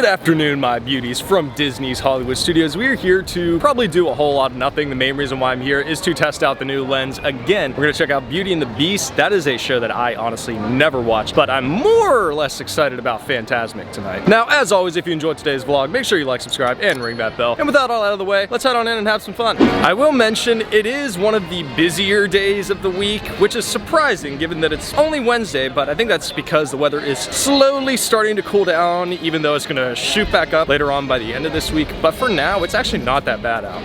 afternoon, my beauties, from Disney's Hollywood Studios. We are here to probably do a whole lot of nothing. The main reason why I'm here is to test out the new lens again. We're gonna check out Beauty and the Beast. That is a show that I honestly never watched, but I'm more or less excited about Fantasmic tonight. Now, as always, if you enjoyed today's vlog, make sure you like, subscribe, and ring that bell. And with that all out of the way, let's head on in and have some fun. I will mention it is one of the busier days of the week, which is surprising given that it's only Wednesday, but I think that's because the weather is slowly starting to cool down, even though it's gonna shoot back up later on by the end of this week. But for now, it's actually not that bad out.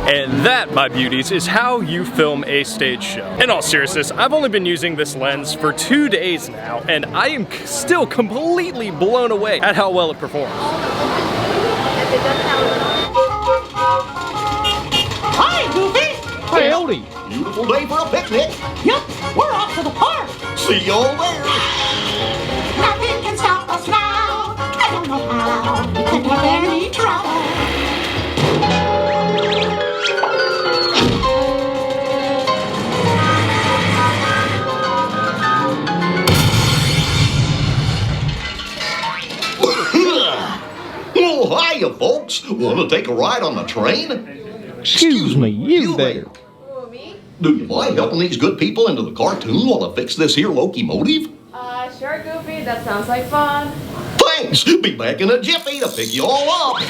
And that, my beauties, is how you film a stage show. In all seriousness, I've only been using this lens for 2 days now, and I am still completely blown away at how well it performs. Hi, Goofy! Howdy! Beautiful day for a picnic. Yep, we're off to the park. See you all there. Nothing can stop us now. I don't know how. We couldn't have any trouble. Oh, hiya, folks. Want to take a ride on the train? Excuse me, you there. Do you mind helping these good people into the cartoon while I fix this here locomotive? Sure, Goofy. That sounds like fun. Thanks. Be back in a jiffy to pick you all up.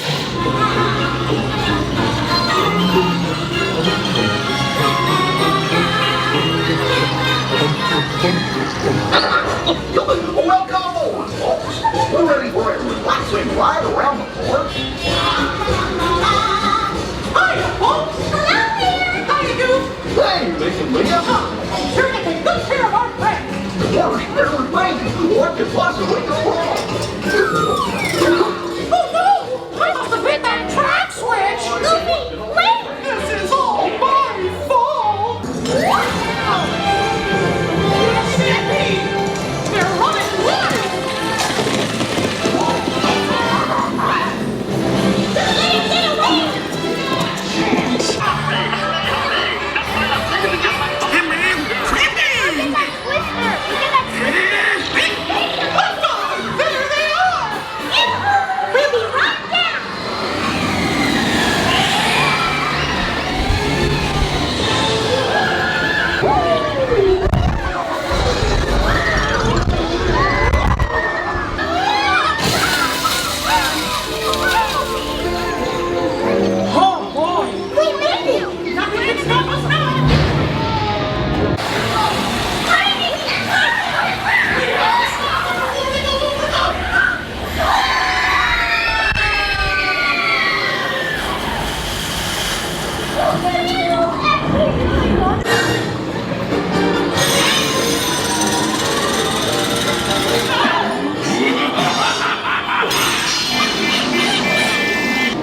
Welcome aboard, folks. We're ready for a relaxing ride around the park. Hiya, folks. Hello there. Hiya, Goof. Hey, Mick and Leah. Sure to take good care of our friends. Worst ever thing. What could possibly go wrong? Oh, no. I must have hit that track switch. Goofy, wait. This is all my fault. Yippee. They're running wild. Get away. Give me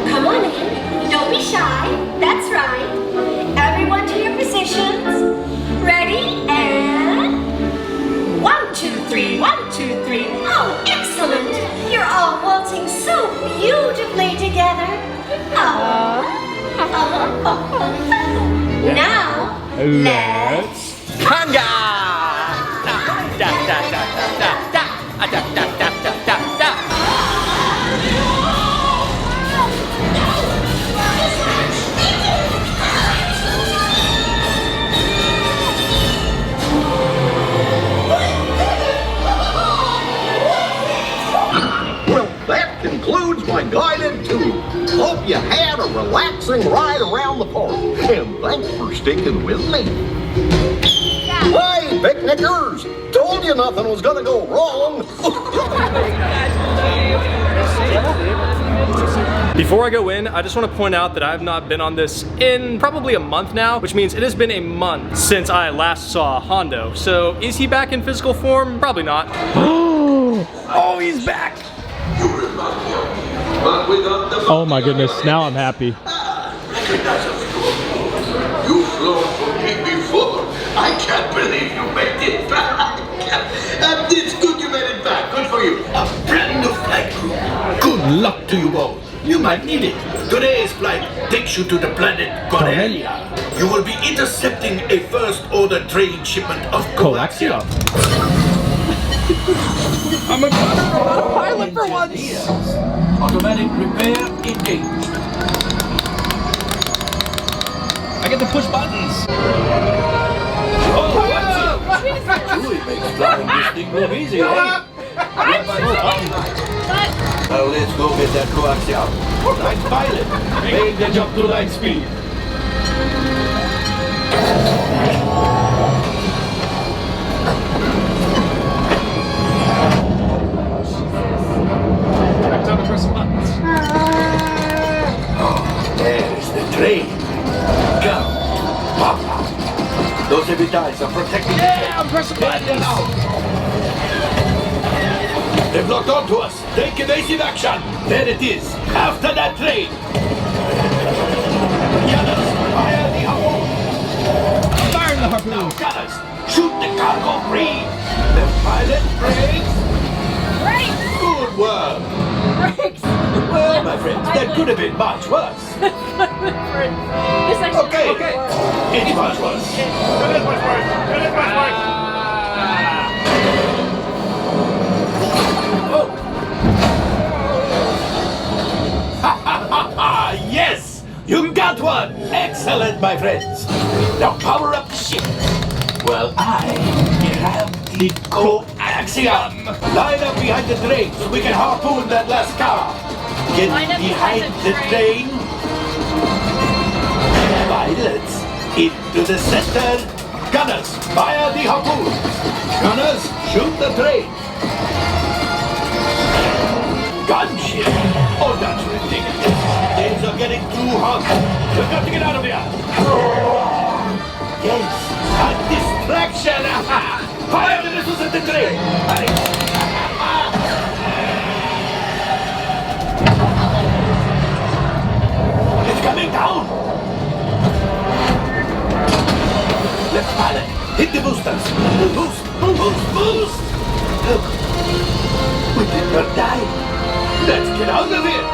Come on in. Don't be shy. That's right. Everyone to your positions. Ready? And 1, 2, 3. 1, 2, 3. Oh, excellent. You're all waltzing so beautifully together. Now, let's... Conga! Da, da, da, da, da, da, da, da, da, da, da, da. Well, that concludes my guided tour. Hope you had a relaxing ride around the park. And thanks for sticking with me. Hey, picnickers! Told you nothing was gonna go wrong. Before I go in, I just want to point out that I have not been on this in probably a month now, which means it has been a month since I last saw Hondo. So is he back in physical form? Probably not. Oh, he's back! Oh my goodness, now I'm happy. You've flown for me before. I can't believe you made it back. It's good you made it back. Good for you. A brand new flight crew. Good luck to you all. You might need it. Today's flight takes you to the planet Corellia. You will be intercepting a first-order trade shipment of coaxium. I'm a pilot for once. Automatic repair engaged. I get to push buttons. Oh, what's up? Chewie makes flying this thing look easy, eh? Now let's go get that coaxium. Night pilot, make the jump to light speed. Time to press some buttons. There's the train. Go. Papa. Those heavy ties are protecting the train. I'm pressing buttons. They've locked onto us. Take evasive action. There it is. After that train. Gunners, fire the harpoon. Fire the harpoon. Now, gunners, shoot the cargo free. The pilot brakes. Good work. Well, my friends, that could have been much worse. Okay. It's much worse. Yes! You got one! Excellent, my friends! Now power up the ship. Well, I have the coaxium. Line up behind the train so we can harpoon that last car. Get behind the train. Pilots, into the center. Gunners, fire the harpoon. Gunners, shoot the train. Gunship? Oh, that's ridiculous. Things are getting too hot. We've got to get out of here. Yes, a distraction. Fire the missiles at the train. It's coming down. Left pilot, hit the boosters. Boost, boost, boost. Look, we did not die. Let's get out of here!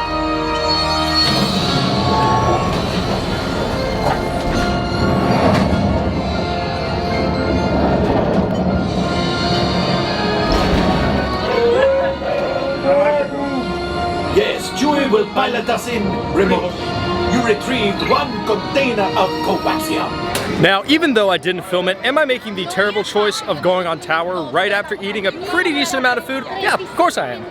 Yes, Chewie will pilot us in remote. You retrieved one container of coaxium. Now, even though I didn't film it, am I making the terrible choice of going on tower right after eating a pretty decent amount of food? Yeah, of course I am.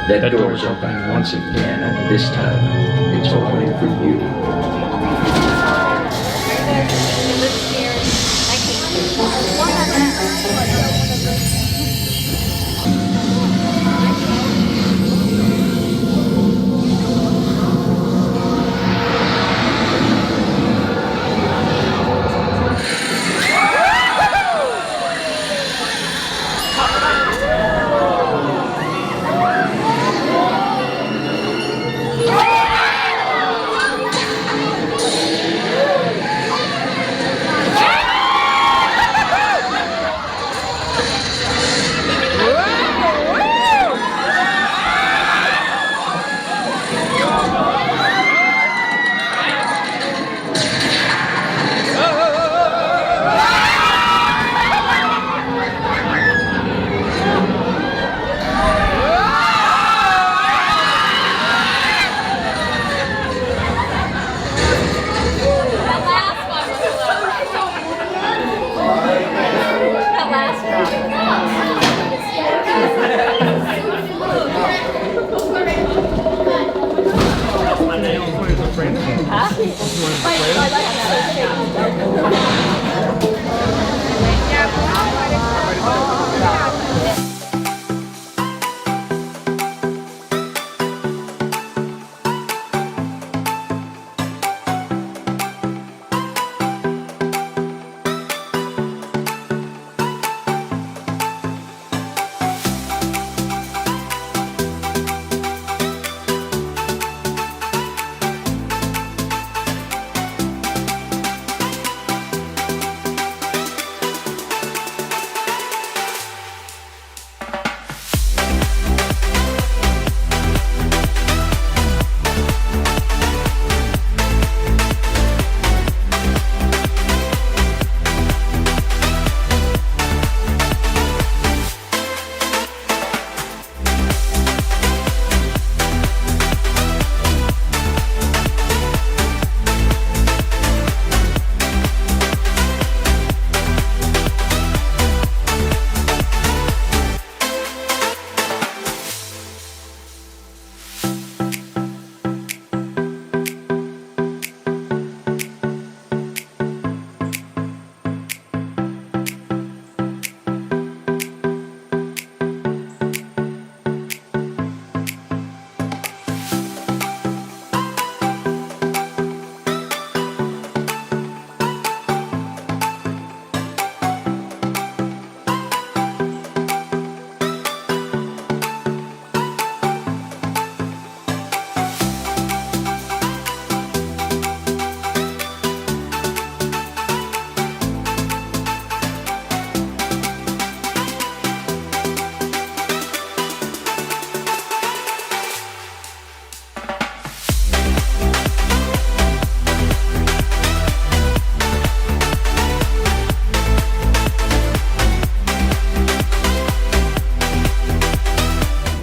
That door's opening once again, and this time, it's opening for you.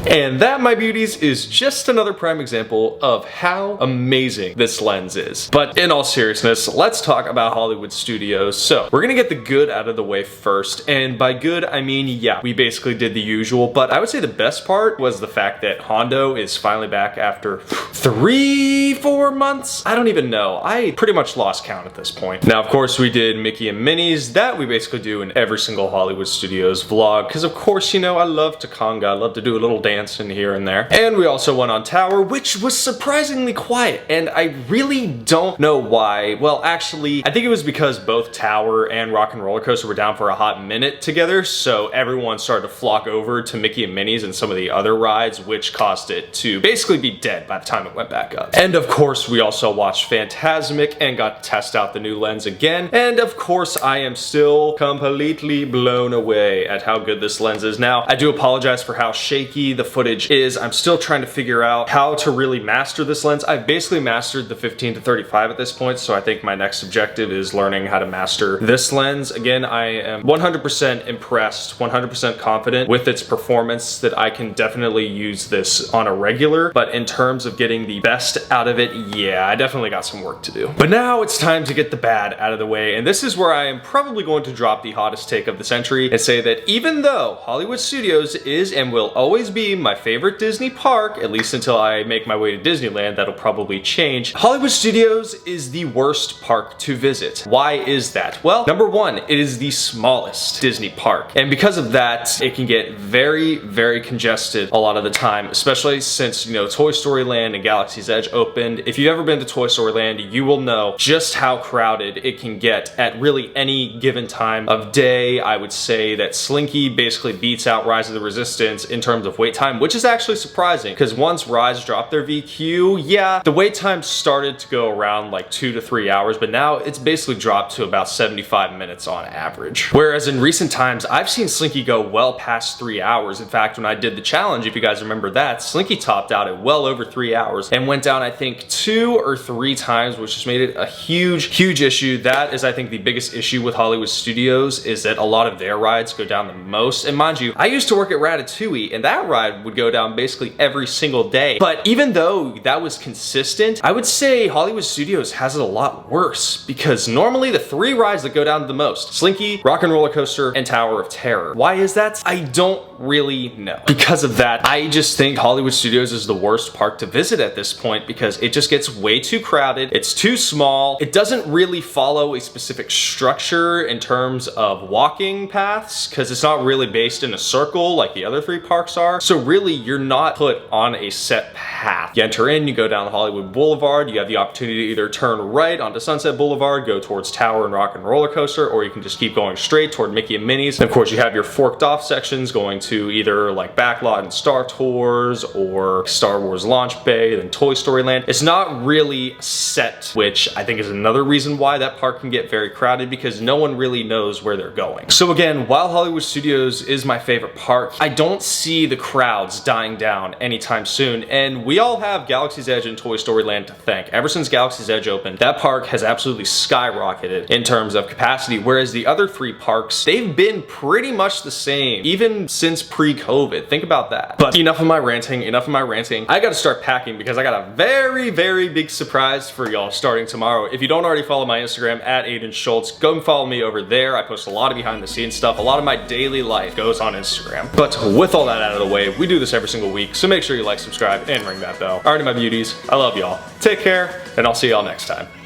And that, my beauties, is just another prime example of how amazing this lens is. But in all seriousness, let's talk about Hollywood Studios. So we're gonna get the good out of the way first. And by good, I mean, yeah, we basically did the usual, but I would say the best part was the fact that Hondo is finally back after 3-4 months. I don't even know. I pretty much lost count at this point. Now, of course, we did Mickey and Minnie's. That we basically do in every single Hollywood Studios vlog. Because of course, you know, I love to conga. I love to do a little dance in here and there. And we also went on Tower, which was surprisingly quiet. And I really don't know why. Well, actually, I think it was because both Tower and Rock and Roller Coaster were down for a hot minute together. So everyone started to flock over to Mickey and Minnie's and some of the other rides, which caused it to basically be dead by the time it went back up. And of course, we also watched Fantasmic and got to test out the new lens again. And of course, I am still completely blown away at how good this lens is. Now, I do apologize for how shaky the footage is. I'm still trying to figure out how to really master this lens. I've basically mastered the 15 to 35 at this point, so I think my next objective is learning how to master this lens. Again, I am 100% impressed, 100% confident with its performance that I can definitely use this on a regular, but in terms of getting the best out of it, yeah, I definitely got some work to do. But now it's time to get the bad out of the way, and this is where I am probably going to drop the hottest take of the century and say that even though Hollywood Studios is and will always be arguably my favorite Disney park, at least until I make my way to Disneyland. That'll probably change. Hollywood Studios is the worst park to visit. Why is that? Well, number one, it is the smallest Disney park. And because of that, it can get very, very congested a lot of the time, especially since, you know, Toy Story Land and Galaxy's Edge opened. If you've ever been to Toy Story Land, you will know just how crowded it can get at really any given time of day. I would say that Slinky basically beats out Rise of the Resistance in terms of wait time, which is actually surprising because once Rise dropped their VQ, yeah, the wait time started to go around like 2 to 3 hours, but now it's basically dropped to about 75 minutes on average. Whereas in recent times, I've seen Slinky go well past 3 hours. In fact, when I did the challenge, if you guys remember that, Slinky topped out at well over 3 hours and went down, I think, 2 or 3 times, which just made it a huge, huge issue. That is, I think, the biggest issue with Hollywood Studios is that a lot of their rides go down the most. And mind you, I used to work at Ratatouille, and that ride would go down basically every single day. But even though that was consistent, I would say Hollywood Studios has it a lot worse because normally the 3 rides that go down the most, Slinky, Rock and Roller Coaster, and Tower of Terror. Why is that? I don't really know. Because of that, I just think Hollywood Studios is the worst park to visit at this point because it just gets way too crowded. It's too small. It doesn't really follow a specific structure in terms of walking paths because it's not really based in a circle like the other 3 parks are. So really, you're not put on a set path. You enter in, you go down Hollywood Boulevard, you have the opportunity to either turn right onto Sunset Boulevard, go towards Tower and Rock and Roller Coaster, or you can just keep going straight toward Mickey and Minnie's. And of course, you have your forked off sections going to either like Backlot and Star Tours or Star Wars Launch Bay, then Toy Story Land. It's not really set, which I think is another reason why that park can get very crowded because no one really knows where they're going. So again, while Hollywood Studios is my favorite park, I don't see the crowds dying down anytime soon. And we all have Galaxy's Edge and Toy Story Land to thank. Ever since Galaxy's Edge opened, that park has absolutely skyrocketed in terms of capacity, whereas the other 3 parks, they've been pretty much the same, even since pre-COVID. Think about that. But enough of my ranting, enough of my ranting. I gotta start packing because I got a very, very big surprise for y'all starting tomorrow. If you don't already follow my Instagram at Aiden Schultz, go and follow me over there. I post a lot of behind the scenes stuff. A lot of my daily life goes on Instagram. But with all that out of the way, we do this every single week, so make sure you like, subscribe, and ring that bell. Alrighty, my beauties, I love y'all. Take care, and I'll see y'all next time.